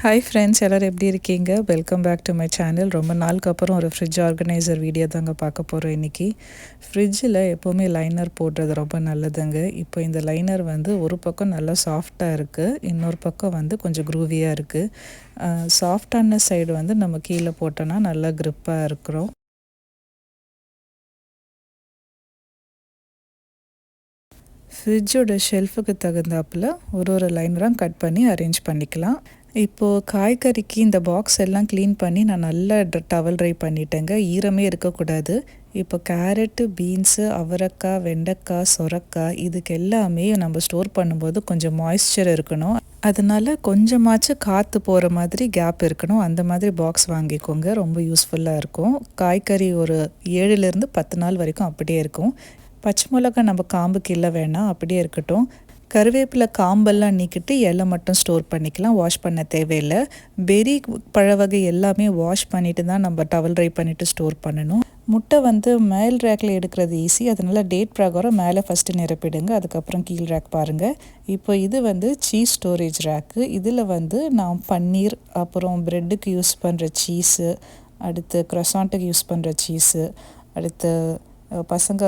Hi friends, எல்லோரும் எப்படி இருக்கீங்க? Welcome back to my channel. ரொம்ப நாளுக்கு அப்புறம் ஒரு ஃப்ரிட்ஜ் ஆர்கனைசர் வீடியோ தாங்க பார்க்க போகிறோம் இன்றைக்கி. ஃப்ரிட்ஜில் எப்போவுமே லைனர் போடுறது ரொம்ப நல்லதுங்க. இப்போ இந்த லைனர் வந்து ஒரு பக்கம் நல்லா சாஃப்டாக இருக்குது, இன்னொரு பக்கம் வந்து கொஞ்சம் க்ரூவியாக இருக்குது. சாஃப்டான சைடு வந்து நம்ம கீழே போட்டோன்னா நல்லா க்ரிப்பாக இருக்கிறோம். ஃப்ரிட்ஜோட ஷெல்ஃபுக்கு தகுந்தாப்பில் ஒரு லைனராக கட் பண்ணி அரேஞ்ச் பண்ணிக்கலாம். இப்போது காய்கறிக்கு இந்த பாக்ஸ் எல்லாம் க்ளீன் பண்ணி நான் நல்லா டவல் ட்ரை பண்ணிட்டேங்க. ஈரமே இருக்கக்கூடாது. இப்போ கேரட்டு, பீன்ஸு, அவரைக்காய், வெண்டைக்காய், சொரக்காய் இதுக்கு எல்லாமே நம்ம ஸ்டோர் பண்ணும்போது கொஞ்சம் மாய்ஸ்சர் இருக்கணும். அதனால் கொஞ்சமாச்சும் காற்று போகிற மாதிரி கேப் இருக்கணும். அந்த மாதிரி பாக்ஸ் வாங்கிக்கோங்க, ரொம்ப யூஸ்ஃபுல்லாக இருக்கும். காய்கறி ஒரு 7லேருந்து 10 நாள் வரைக்கும் அப்படியே இருக்கும். பச்சை மிளகாய் நம்ம காம்பு கிள்ள வேணாம், அப்படியே இருக்கட்டும். கருவேப்பிலை காம்பெல்லாம் நீக்கிட்டு இலை மட்டும் ஸ்டோர் பண்ணிக்கலாம், வாஷ் பண்ண தேவையில்லை. பெரி பழ வகை எல்லாமே வாஷ் பண்ணிவிட்டு தான் நம்ம டவல் ட்ரை பண்ணிவிட்டு ஸ்டோர் பண்ணணும். முட்டை வந்து மேல் ரேக்கில் எடுக்கிறது ஈஸி, அதனால் டேட் பிரகாரம் மேலே ஃபஸ்ட்டு நிரப்பிடுங்க, அதுக்கப்புறம் கீழ் ரேக் பாருங்கள். இப்போ இது வந்து சீஸ் ஸ்டோரேஜ் ரேக்கு. இதில் வந்து நான் பன்னீர், அப்புறம் ப்ரெட்டுக்கு யூஸ் பண்ணுற சீஸு, அடுத்து க்ரொசாண்ட்டுக்கு யூஸ் பண்ணுற சீஸு, அடுத்து பசங்க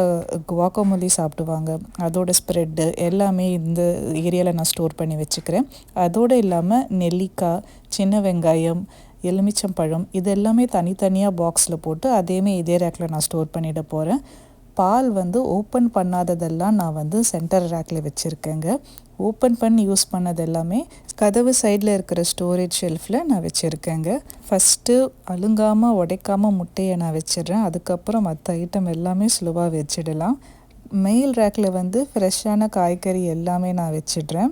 குவாக்கோமொலி சாப்பிடுவாங்க, அதோட ஸ்ப்ரெட்டு எல்லாமே இந்த ஏரியாவில் நான் ஸ்டோர் பண்ணி வச்சுக்கிறேன். அதோடு இல்லாமல் நெல்லிக்காய், சின்ன வெங்காயம், எலுமிச்சம்பழம் இது எல்லாமே தனித்தனியாக பாக்ஸில் போட்டு அதேமே இதே ரேக்கில் நான் ஸ்டோர் பண்ணிட போகிறேன். பால் வந்து ஓப்பன் பண்ணாததெல்லாம் நான் வந்து சென்டர் ரேக்கில் வச்சுருக்கேங்க. ஓப்பன் பண்ணி யூஸ் பண்ணது எல்லாமே கதவு சைடில் இருக்கிற ஸ்டோரேஜ் ஷெல்ஃபில் நான் வச்சுருக்கேங்க. ஃபஸ்ட்டு அழுங்காமல் உடைக்காமல் முட்டையை நான் வச்சிடுறேன், அதுக்கப்புறம் மற்ற ஐட்டம் எல்லாமே ஸ்லோவாக வச்சிடலாம். மேல் ரேக்கில் வந்து ஃப்ரெஷ்ஷான காய்கறி எல்லாமே நான் வச்சிடுறேன்.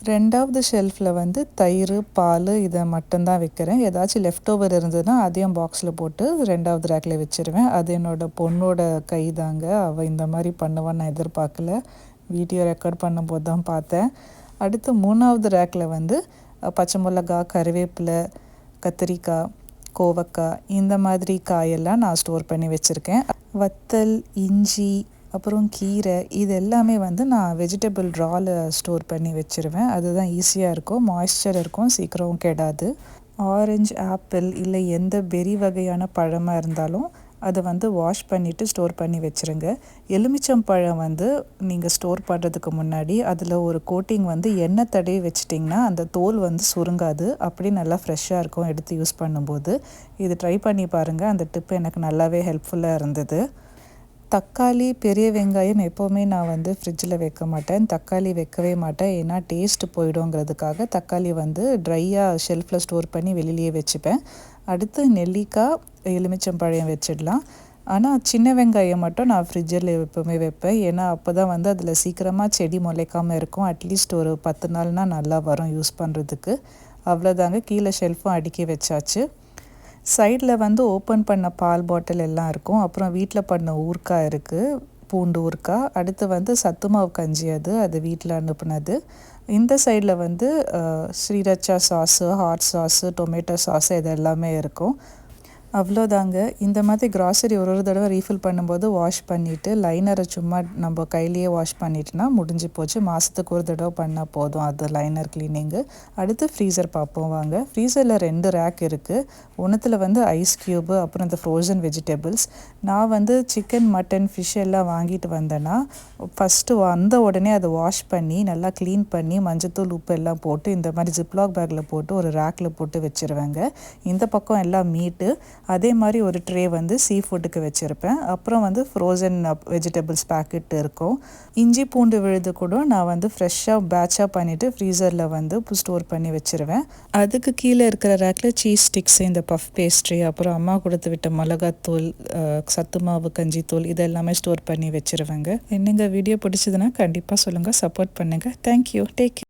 2வது ஷெல்ஃபில் வந்து தயிர், பால் இதை மட்டும்தான் வைக்கிறேன். ஏதாச்சும் லெஃப்ட் ஓவர் இருந்ததுன்னா அதையும் பாக்ஸில் போட்டு 2வது ரேக்கில் வச்சுருவேன். அது என்னோடய பொண்ணோட கை தாங்க, அவள் இந்த மாதிரி பண்ணுவான்னு நான் எதிர்பார்க்கல. வீடியோ ரெக்கார்ட் பண்ணும்போது தான் பார்த்தேன். அடுத்து 3வது ரேக்கில் வந்து பச்சை மிளகா, கருவேப்பிலை, கத்திரிக்காய், கோவக்காய் இந்த மாதிரி காயெல்லாம் நான் ஸ்டோர் பண்ணி வச்சுருக்கேன். வத்தல், இஞ்சி, அப்புறம் கீரை இது எல்லாமே வந்து நான் வெஜிடபிள் ட்ராவில் ஸ்டோர் பண்ணி வச்சுருவேன். அதுதான் ஈஸியாக இருக்கும், மாய்ஸ்சர் இருக்கும், சீக்கிரம் கெடாது. ஆரஞ்சு, ஆப்பிள் இல்லை எந்த பெரி வகையான பழமாக இருந்தாலும் அதை வந்து வாஷ் பண்ணிவிட்டு ஸ்டோர் பண்ணி வச்சுருங்க. எலுமிச்சம்பழம் வந்து நீங்கள் ஸ்டோர் பண்ணுறதுக்கு முன்னாடி அதில் ஒரு கோட்டிங் வந்து எண்ணெய் தடவி வச்சிட்டிங்கன்னா அந்த தோல் வந்து சுருங்காது, அப்படி நல்லா ஃப்ரெஷ்ஷாக இருக்கும் எடுத்து யூஸ் பண்ணும்போது. இது ட்ரை பண்ணி பாருங்கள், அந்த டிப்பு எனக்கு நல்லாவே ஹெல்ப்ஃபுல்லாக இருந்தது. தக்காளி, பெரிய வெங்காயம் எப்போவுமே நான் வந்து ஃப்ரிட்ஜில் வைக்க மாட்டேன், தக்காளி வைக்கவே மாட்டேன். ஏன்னா டேஸ்ட்டு போயிடுங்கிறதுக்காக தக்காளி வந்து ட்ரையாக ஷெல்ஃபில் ஸ்டோர் பண்ணி வெளியிலேயே வச்சுப்பேன். அடுத்து நெல்லிக்காய், எலுமிச்சம்பழம் வச்சிடலாம். ஆனால் சின்ன வெங்காயம் மட்டும் நான் ஃப்ரிட்ஜில் எப்போவுமே வைப்பேன், ஏன்னா அப்போ தான் வந்து அதில் சீக்கிரமாக செடி முளைக்காமல் இருக்கும். அட்லீஸ்ட் ஒரு 10 நாள்னால் நல்லா வரும் யூஸ் பண்ணுறதுக்கு. அவ்வளோதாங்க, கீழே ஷெல்ஃபும் அடுக்கி வச்சாச்சு. சைடில் வந்து ஓப்பன் பண்ண பால் பாட்டில் எல்லாம் இருக்கும். அப்புறம் வீட்டில் பண்ண ஊறுகாய் இருக்குது, பூண்டு ஊறுகாய். அடுத்து வந்து சத்துமாவு கஞ்சி, அது வீட்டில் அனுப்புனது. இந்த சைடில் வந்து Sriracha sauce, hot sauce, tomato sauce இது எல்லாமே இருக்கும். அவ்வளோதாங்க. இந்த மாதிரி க்ராசரி ஒரு தடவை ரீஃபில் பண்ணும்போது வாஷ் பண்ணிவிட்டு லைனரை சும்மா நம்ம கையிலேயே வாஷ் பண்ணிட்டோன்னா முடிஞ்சு போச்சு. மாதத்துக்கு ஒரு தடவை பண்ணால் போதும் அது லைனர் க்ளீனிங்கு. அடுத்து ஃப்ரீசர் பார்ப்போம் வாங்க. ஃப்ரீசரில் 2 ரேக் இருக்குது. ஒன்றுத்தில் வந்து ஐஸ் க்யூபு, அப்புறம் இந்த ஃப்ரோசன் வெஜிடபிள்ஸ். நான் வந்து சிக்கன், மட்டன், ஃபிஷ் எல்லாம் வாங்கிட்டு வந்தேன்னா ஃபஸ்ட்டு வந்த உடனே அதை வாஷ் பண்ணி நல்லா க்ளீன் பண்ணி மஞ்சத்தூள், உப்பு எல்லாம் போட்டு இந்த மாதிரி ஜிப்லாக் பேக்கில் போட்டு ஒரு ரேக்கில் போட்டு வச்சுருவேங்க. இந்த பக்கம் எல்லாம் மீட்டு, அதே மாதிரி ஒரு ட்ரே வந்து சீ ஃபுட்டுக்கு வச்சுருப்பேன். அப்புறம் வந்து ஃப்ரோசன் வெஜிடபிள்ஸ் பேக்கெட் இருக்கும். இஞ்சி பூண்டு விழுது கூட நான் வந்து ஃப்ரெஷ்ஷாக பேட்சாக பண்ணிவிட்டு ஃப்ரீசரில் வந்து ஸ்டோர் பண்ணி வச்சுருவேன். அதுக்கு கீழே இருக்கிற ரேக்கில் சீஸ் ஸ்டிக்ஸு, இந்த பஃப் பேஸ்ட்ரி, அப்புறம் அம்மா கொடுத்து விட்ட மிளகாத்தூள், சத்துமாவு கஞ்சி தூள் இது எல்லாமே ஸ்டோர் பண்ணி வச்சுருவேங்க. என்னங்க வீடியோ பிடிச்சதுன்னா கண்டிப்பாக சொல்லுங்கள், சப்போர்ட் பண்ணுங்கள். Thank you, take care.